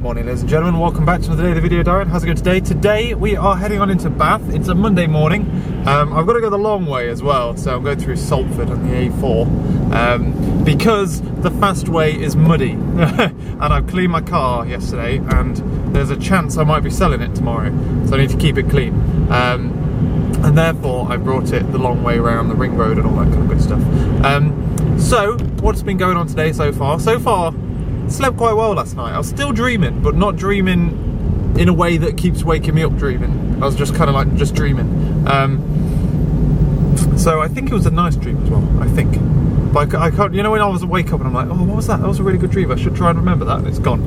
Morning ladies and gentlemen, welcome back to another day of the video diary. How's it going today? Today we are heading on into Bath. It's a Monday morning. I've got to go the long way as well, so I'm going through Salford on the A4 because the fast way is muddy. And I've cleaned my car yesterday and there's a chance I might be selling it tomorrow, so I need to keep it clean. And therefore I brought it the long way around the ring road and all that kind of good stuff. So what's been going on today so far? Slept quite well last night. I was still dreaming, but not dreaming in a way that keeps waking me up dreaming. I was just kind of like just dreaming. So I think it was a nice dream as well, I think. But I can't, you know, when I was wake up and I'm like, oh, what was that? That was a really good dream. I should try and remember that, and it's gone.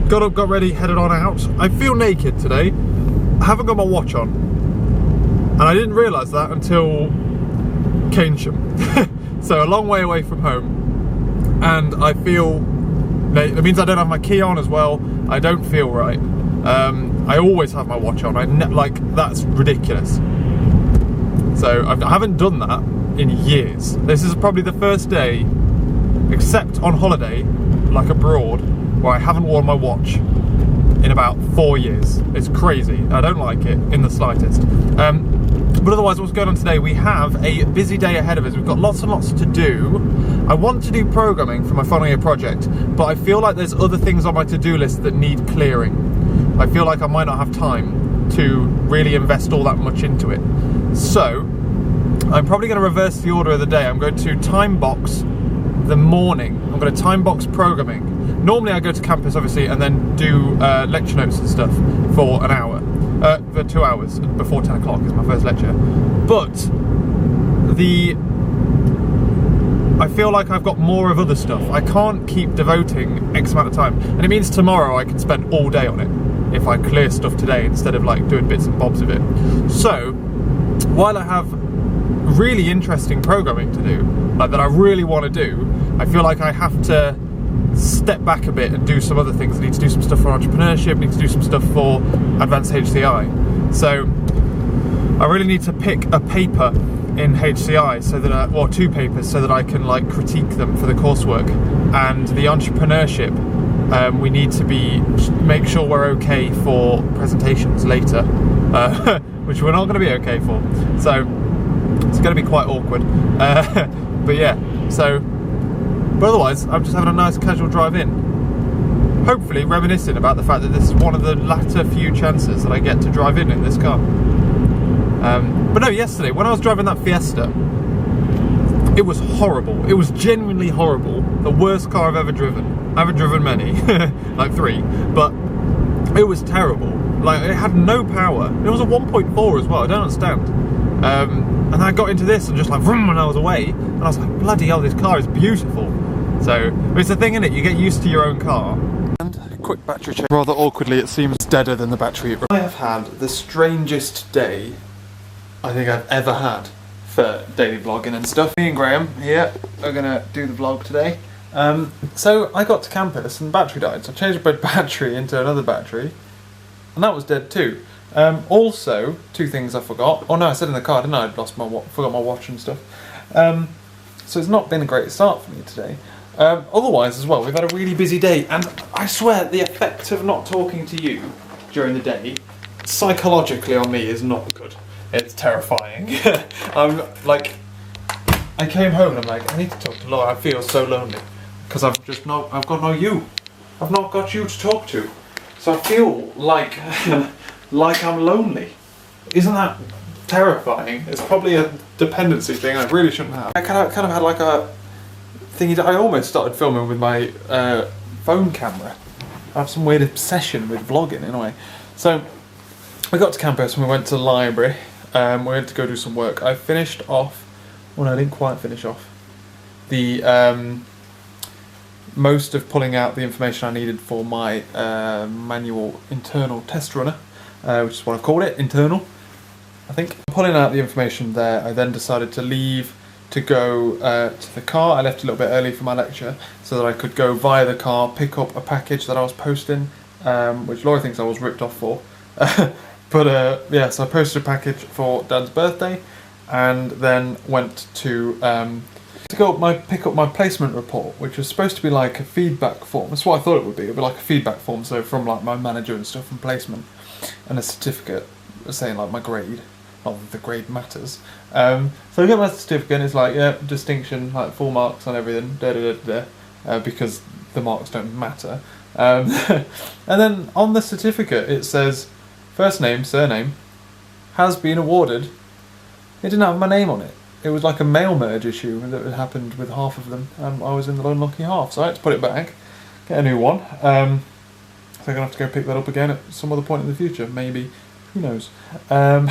Got up, got ready, headed on out. I feel naked today. I haven't got my watch on. And I didn't realise that until Keynsham. So a long way away from home, and I feel that means I don't have my key on as well. I don't feel right. I always have my watch on. That's ridiculous. So I haven't done that in years. This is probably the first day, except on holiday, like abroad, where I haven't worn my watch in about 4 years. It's crazy. I don't like it in the slightest. But otherwise, what's going on today? We have a busy day ahead of us. We've got lots and lots to do. I want to do programming for my final year project, but I feel like there's other things on my to-do list that need clearing. I feel like I might not have time to really invest all that much into it. So I'm probably going to reverse the order of the day. I'm going to time box the morning. I'm going to time box programming. Normally I go to campus, obviously, and then do lecture notes and stuff for an hour. For 2 hours before 10 o'clock is my first lecture. But I feel like I've got more of other stuff. I can't keep devoting X amount of time. And it means tomorrow I can spend all day on it if I clear stuff today instead of like doing bits and bobs of it. So while I have really interesting programming to do, like that I really want to do, I feel like I have to step back a bit and do some other things. I need to do some stuff for entrepreneurship, I need to do some stuff for advanced HCI. So I really need to pick a paper in HCI so that or two papers so that I can like critique them for the coursework. And the entrepreneurship, we need to make sure we're okay for presentations later, which we're not going to be okay for. So it's going to be quite awkward. But yeah, but otherwise, I'm just having a nice casual drive in. Hopefully reminiscing about the fact that this is one of the latter few chances that I get to drive in this car. But no, yesterday, when I was driving that Fiesta, it was horrible. It was genuinely horrible. The worst car I've ever driven. I haven't driven many, like 3, but it was terrible. Like, it had no power. It was a 1.4 as well, I don't understand. And I got into this and just like vroom, when I was away, and I was like, bloody hell, this car is beautiful. So it's the thing, innit? You get used to your own car. And a quick battery check. Rather awkwardly, it seems deader than the battery. I have had the strangest day I think I've ever had for daily vlogging and stuff. Me and Graham here are gonna do the vlog today. So I got to campus and the battery died, so I changed my battery into another battery, and that was dead too. Also, 2 things I forgot. Oh no, I said in the car, didn't I? I'd forgot my watch and stuff. So it's not been a great start for me today. Otherwise as well, we've had a really busy day, and I swear the effect of not talking to you during the day, psychologically on me, is not good. It's terrifying. I'm like, I came home and I'm like, I need to talk to Laura. I feel so lonely because I've got no you. I've not got you to talk to. So I feel like like I'm lonely. Isn't that terrifying? It's probably a dependency thing I really shouldn't have. I kind of had like a thingy that I almost started filming with my phone camera. I have some weird obsession with vlogging in a way. So we got to campus and we went to the library. We went to go do some work. I finished off, well no, I didn't quite finish off the most of pulling out the information I needed for my manual internal test runner, which is what I've called it, internal, I think. Pulling out the information there, I then decided to leave to go to the car. I left a little bit early for my lecture so that I could go via the car, pick up a package that I was posting, which Laura thinks I was ripped off for. But yeah, so I posted a package for Dad's birthday, and then went to To pick up my placement report, which was supposed to be like a feedback form. That's what I thought it would be. It would be like a feedback form, so from like my manager and stuff from placement, and a certificate saying like my grade. Not that the grade matters. So I get my certificate and it's like, yeah, distinction, like full marks on everything, because the marks don't matter. And then on the certificate it says first name, surname, has been awarded. It didn't have my name on it. It was like a mail merge issue that had happened with half of them. I was in the unlucky half, so I had to put it back, get a new one. So I'm going to have to go pick that up again at some other point in the future, maybe. Who knows? So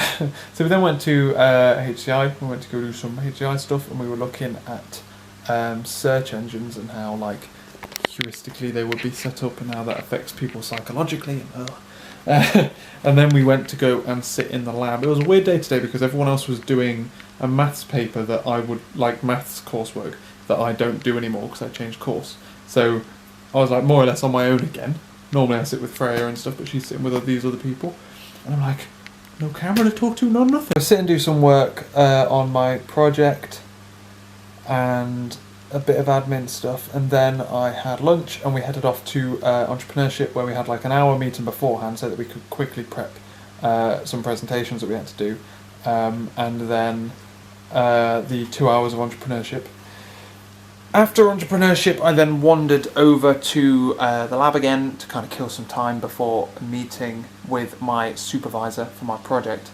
we then went to HCI. We went to go do some HCI stuff, and we were looking at search engines and how like heuristically they would be set up and how that affects people psychologically. And then we went to go and sit in the lab. It was a weird day today because everyone else was doing a maths paper that I would like, maths coursework that I don't do anymore because I changed course. So I was like more or less on my own again. Normally I sit with Freya and stuff, but she's sitting with these other people. And I'm like, no camera to talk to, no nothing. I sit and do some work on my project and a bit of admin stuff, and then I had lunch and we headed off to Entrepreneurship, where we had like an hour meeting beforehand so that we could quickly prep some presentations that we had to do, and then the 2 hours of Entrepreneurship. After Entrepreneurship, I then wandered over to the lab again to kind of kill some time before a meeting with my supervisor for my project.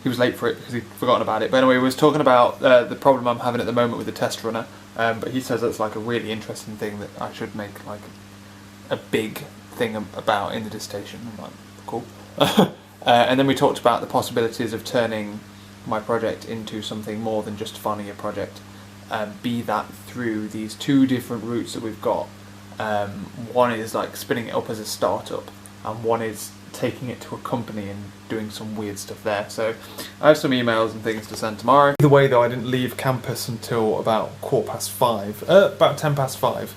He was late for it because he'd forgotten about it. But anyway, we was talking about the problem I'm having at the moment with the test runner. But he says that's like a really interesting thing that I should make like a big thing about in the dissertation. I'm like, cool. And then we talked about the possibilities of turning my project into something more than just funding a project. Be that through these two different routes that we've got. One is like spinning it up as a startup, and one is taking it to a company and doing some weird stuff there. So I have some emails and things to send tomorrow. Either way though, I didn't leave campus until about 5:15, about 5:10,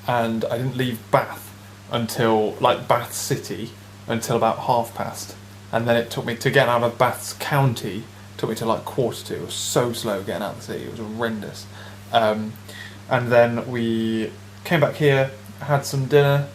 and I didn't leave Bath until, like Bath City, until about 5:30. And then it took me to get out of Bath's county, took me to like 1:45. It was so slow getting out of the city, it was horrendous. And then we came back here, had some dinner,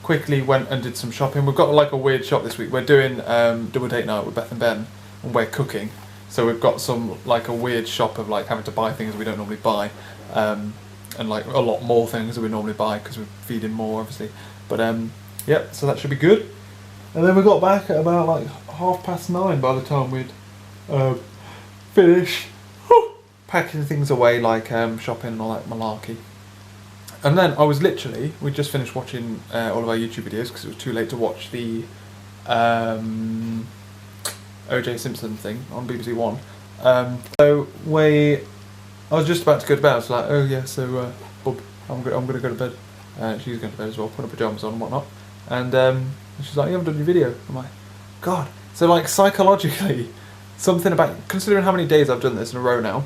quickly went and did some shopping. We've got like a weird shop this week. We're doing double date night with Beth and Ben, and we're cooking. So we've got some like a weird shop of like having to buy things we don't normally buy, and like a lot more things that we normally buy because we're feeding more obviously. But yeah, so that should be good. And then we got back at about like 9:30 by the time we'd finished packing things away, like shopping and all that malarkey. And then I was literally, we just finished watching all of our YouTube videos because it was too late to watch the O.J. Simpson thing on BBC One. So I was just about to go to bed. I was like, oh yeah, so Bub, I'm going to go to bed. She's going to bed as well, put her pyjamas on and whatnot. And she's like, you haven't done your video. I'm like, God. So like psychologically, something about, considering how many days I've done this in a row now,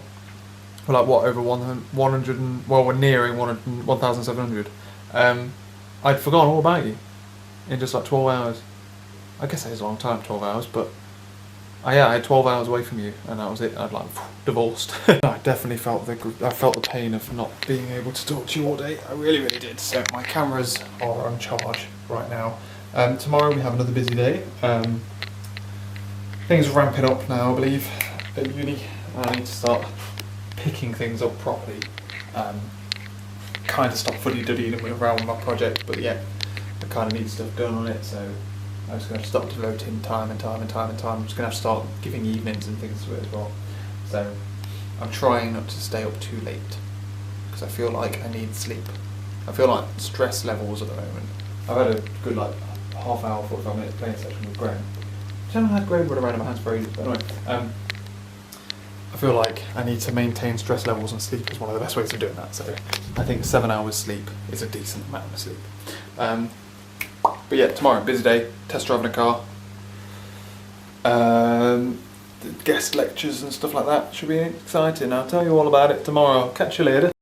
we're like what, over 100, well we're nearing 1,700. I'd forgotten all about you in just like 12 hours. I guess that is a long time, 12 hours, but yeah, I had 12 hours away from you and that was it. I'd like divorced. I definitely felt the pain of not being able to talk to you all day. I really, really did. So my cameras are on charge right now. Tomorrow we have another busy day. Things are ramping up now, I believe, at uni. I need to start picking things up properly. Kind of stop fuddy-duddying around with my project, but yeah, I kind of need stuff done on it, so I'm just going to start devoting time. I'm just going to have to start giving evenings and things to it as well. So I'm trying not to stay up too late, because I feel like I need sleep. I feel like stress levels at the moment. I've had a good like half hour, 45 minutes playing session with Graham. I haven't had Graham run around in my hands for ages, but anyway. I feel like I need to maintain stress levels, and sleep is one of the best ways of doing that. So I think 7 hours sleep is a decent amount of sleep. But yeah, tomorrow, busy day, test driving a car. Guest lectures and stuff like that should be exciting. I'll tell you all about it tomorrow. I'll catch you later.